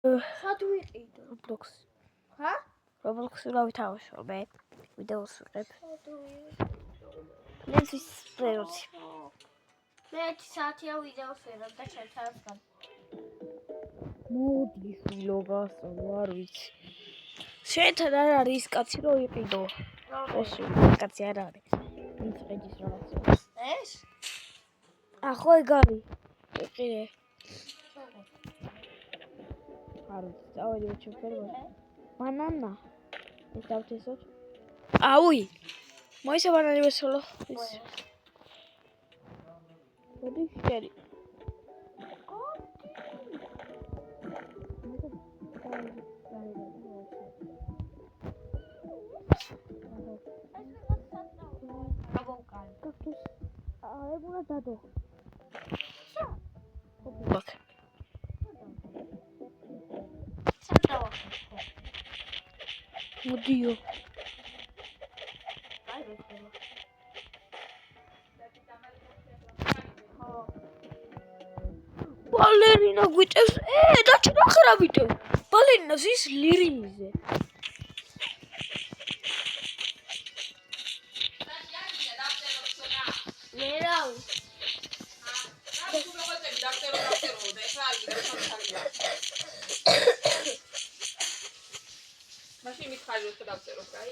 სად ვიყიდო? Roblox. ხა? Roblox-ი რა ვითავაშო მე? ვიდეოს ვიყებ. სად ვიყიდო? ლენსის სპეროთი. მე 1 საათია ვიდეოს ვიღებ და ჩემთან გან. მოდი შვილობას არ ვიცი. შეთან არ არის კაცი რო იყიდო. ეს კაცი არ არის. ის ხედის რაღაცა. ეს? ახო ეგ არის. იყიდე. არ ვიცი, წავედი ჩემფერმა. ბანანა. ეს დავთესოთ. აუი. მოიცა ბანანი ვესოლო. მოდი შერი. Cactus. Ai, bună dado. Bak. Mudio. Balerina გვიტევს. დაჩი ნახე რა ვიტევ. ბალერინას ის ლირიმიზე. მაშინ მითხარი რომ დავწეროთ, აი.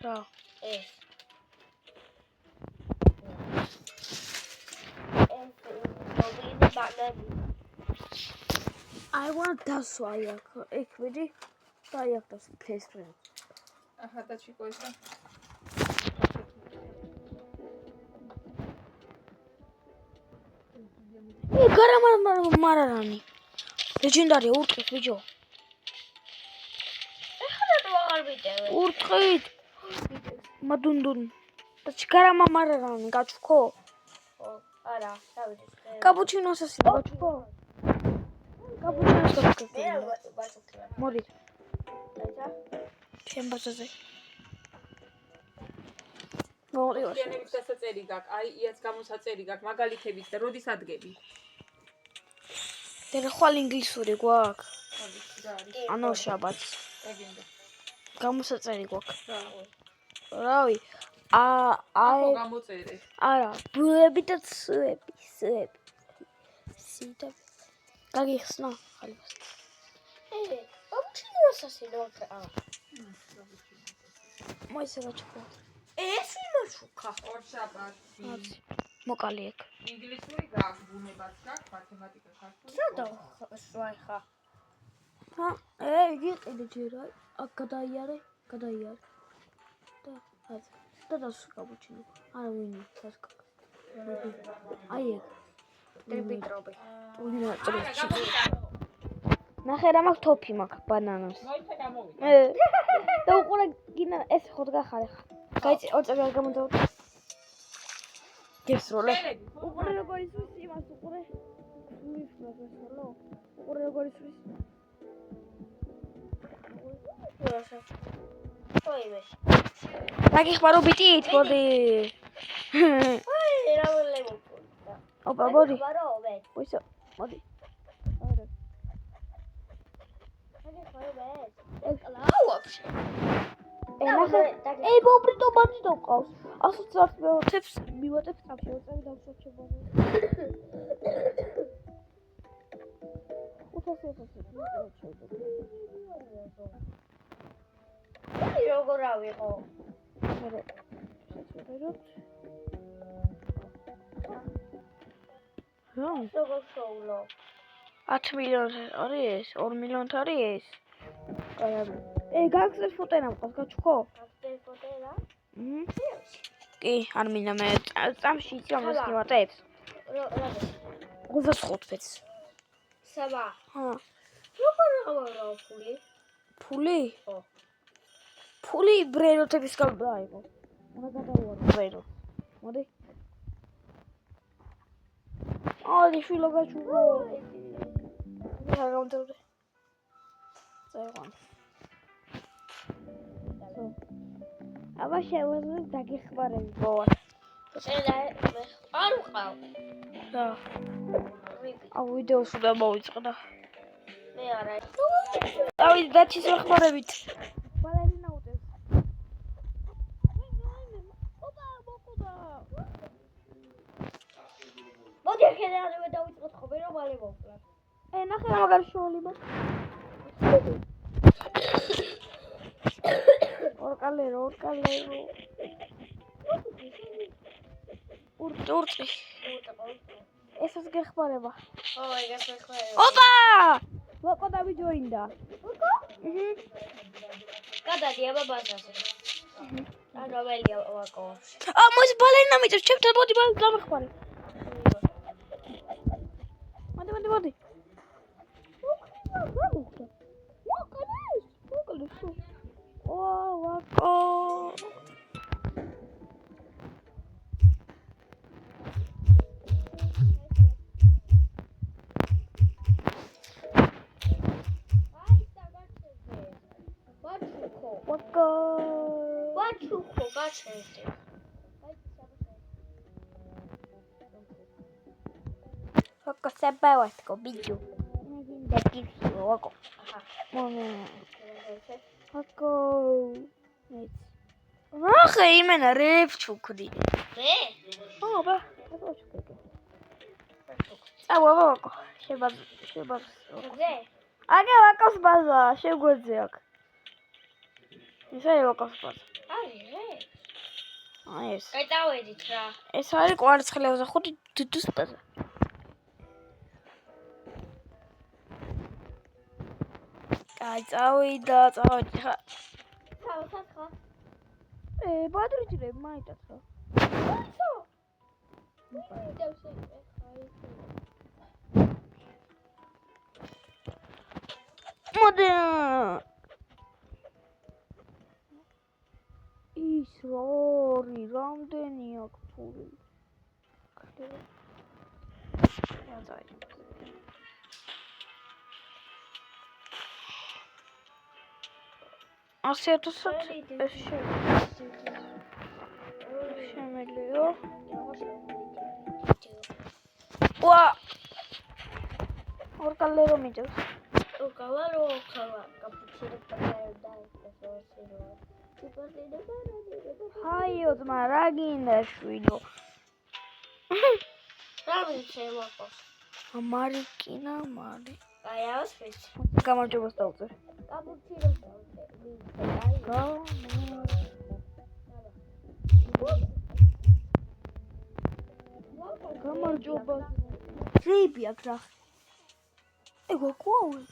რა. ეს. I want დასვა იქ. იქ ვიდი. და იქ დას ფესფრენ. აჰა, და ჩიკოისა. გარამა მარარანი. ლეგენდარი ურტყით ბიჭო. ეხლა თუ აღარ ვიტევე. ურტყით. მადუნდუნ. და გარამა მარარანი გაჩქო. ხო, არა, დავიდი. კაპუჩინოს ასე გაჩქო. კაპუჩინოს გაჩქო. მე ვაჩუქე. მოდი. აიცა. ჩემ ბაზაზე. მოდი ვაშ.იანების დასაწერი გაქვს, აი იაც გამოსაწერი გაქვს, მაგალითებით და როდის ადგები? და ხვალ ინგლისური გვაქვს. მოდი, რა არის? ანუ შაბათს. ეგენდა. გამოსაწერი გვაქვს. რა. რავი. ახო გამოწერე. არა, ბუები და სუები. სიტა. გაგიხსნა ხალიფას. კაპუჩინოს ასე ნოქა. მოიცა გაჩქო. ეს ვიმოჩუქა. ორშაბათი. მოკალი ეგ. ინგლისური გაქვს, ბუნებაც გაქვს, მათემატიკა ქართული. სადა სვაი ხა. ჰა, იყიდე ჯერ აი, აქ გადაიარე. და აი, და დას კაპუჩინო. არა ვინი, დას. აი ეგ. ტრიპიტრობი. უნა ტრიპი. ნახე რა მაქვს თოფი მაქვს ბანანას. მოიცა გამოვიდა. და უყურე გინა ეს ხოთ გახარე ხა. გაიწი ორწევი არ გამოდაუთ. გესროლე. უყურე როგორ ისვის იმას უყურე. მიფრა გესროლო. უყურე როგორ ისვის. ოიმე. დაგიხმარო ბიტით, მოდი. აი, რა ველებო. ოპა, მოდი. ხმარობე. ვისო, მოდი. არა. ხმარობე. ეს აუ ვაფშე. ნახე. ბობრიტო ბანჯდო ყავს. ასოციაციებს მივატებს წაფში, ოწევი დავსოჩებოდი. 500 აი, როგორ ავიღო? არა. შეცვალოთ. რა? როგორ შოულო? 10 მილიონი არის ეს, 2 მილიონი არის ეს. აი, გაგზეს ფოტონა მყავს, გაჩქო? გაგზეს ფოტონა? კი, არ მინდა მე წამში იცი რომ ეს მივატებს. რა? 25-ს. საბა. ჰა. როგორ ავიღო ფული? ფული? ხო. ფული ბრეროთების გაიგო. უნდა გადავუარო ბრერო. მოდი. აი, შვილო გაჩუქო. რა გამოდევდე? წევან. აბა შევეძლებ დაგეხმარები ბოა. არ ვყავ. და აუ ვიდეოს უნდა მოვიწყდა. მე არა. დავით დაჩის ვეხმარებით. ბალერინა უტევს. ოპა მოკუდა. მოდი ახლა დავიწყოთ ხოლმე რომ მალე მოვკლათ. ნახე მაგარ შოულიბა. ორკალერო. ურწი. ესაც გეხმარება. ო, ეგას ვეხმარებ. ოპა! ვაკო დავიჯოინდა. გადადი აბა ბაზარზე. და რომელია ვაკო? მოის ბალერინა მიწევს, ჩემთან მოდი დამეხმარე. მოდი. ვაკო. ვაჩუქო, გაჩერდი. ვაკო საბავათკო ბიჯუ. მინდა გიქცო ვაკო. ვაკო. ნახე იმენა რეფჩუქდი. მე? აბა ვაჩუქე. ვაკო. შებაზ. ზე? აგე ვაკოს ბაზა, შეგვეძე აქ. ისე ვაკოს ბაზა. ეს. გადავედით რა. ეს არის კვარცხლებზე 5 დუდუს ბაზა. აი წავიდა. ხა. ხა. ბადრიჭრე მაიტაც რა. ხო. მოდი. ის რორი რამდენი აქვს ფული? ასე 1000 ეს შემიძლია. ვა ორკალერო მიჯობს. ორკალერო კაპუჩინო პატარა ჰაიო ძმა რა გინდა შვიდო. რა ვიცი ვაკო. მარიკინა. აი ავს ვიცი. გამარჯვებას დავწერ. კაპუჩინოს დავწერ. გამარჯობა. რეიბი აქ რა. ვაკო აუჭ.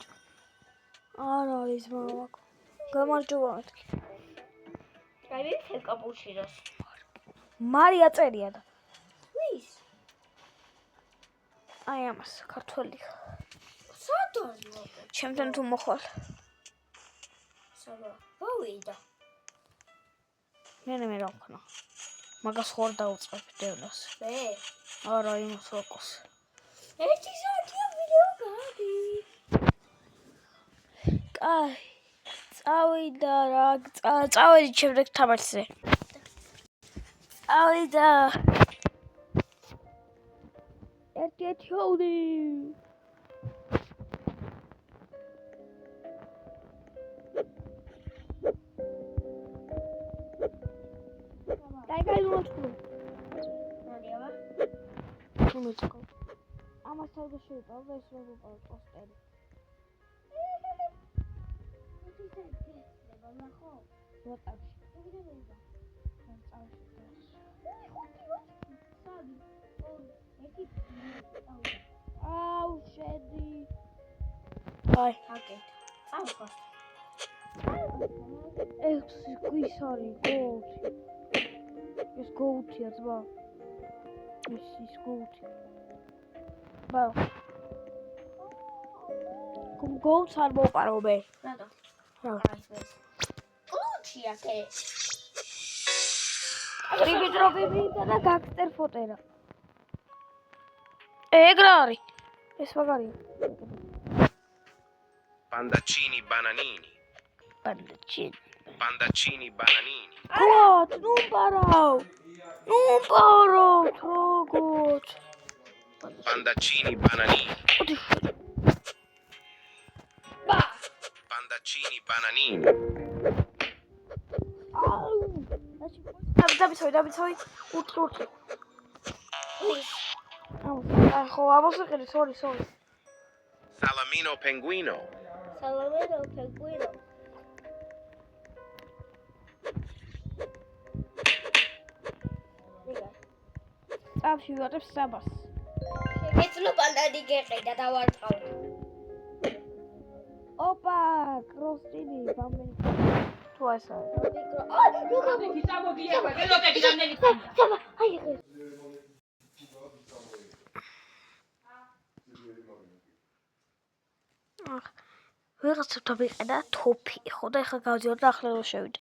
არ არის ვაკო. გამარჯობა მეთქი. აი ვიცი კაპუჩინოს. მარია წერია და. ვის? აი ამას ქართველი. სადაც ვაკო. ჩემთან თუ მოხვალ. სადა. ვავიდა. მე რა ვქნა. მაგას ხوار დაუწყებ დევნას. მე? არა იმას ვაკოს. ერთი საათია ვიდეო გადი. კაი. წავიდა რა. წავედი შემდეგ თამაშზე. წავიდა. ერთ შოუდი. დაიგაი მოწყო. მოდიავა. მოწყო. ამას თავდა შეიტოვე და ეს როგორ პოსტერი. ნახო. ვატავში. აუ შედი. აი, აკეთ. წავყო. ეს ის არის გოუთი. ეს გოუთია ძმა. ის გოუთი. ბაუ. გოუთს არ მოვყარო მე. რატო? რა. გოუთია კე. რიბიტრობები და განგსტერ ფოტერა. ეგ რა არის? ეს მაგარია. Pandaccini bananini. Pandaccini. Pandaccini bananini. What? Numbarau. Good. Pandaccini bananini. Ба! Pandaccini bananini. Давай. Утро. Sorry. Salamino pinguino. Salamino penguino. Stop you, what if Sabas? It's ბანანი გეყიდა დავარტყავ. Opa, Crostini, Bambi. Twice. ხოდი გიწამოდი ახლა გელოდები რამდენი ხანია Სამა, აი ეს. ვიღაცებთან ვიყედა თოფი, ხო და ეხლა გავძიოთ და ახლა რომ შევიდე.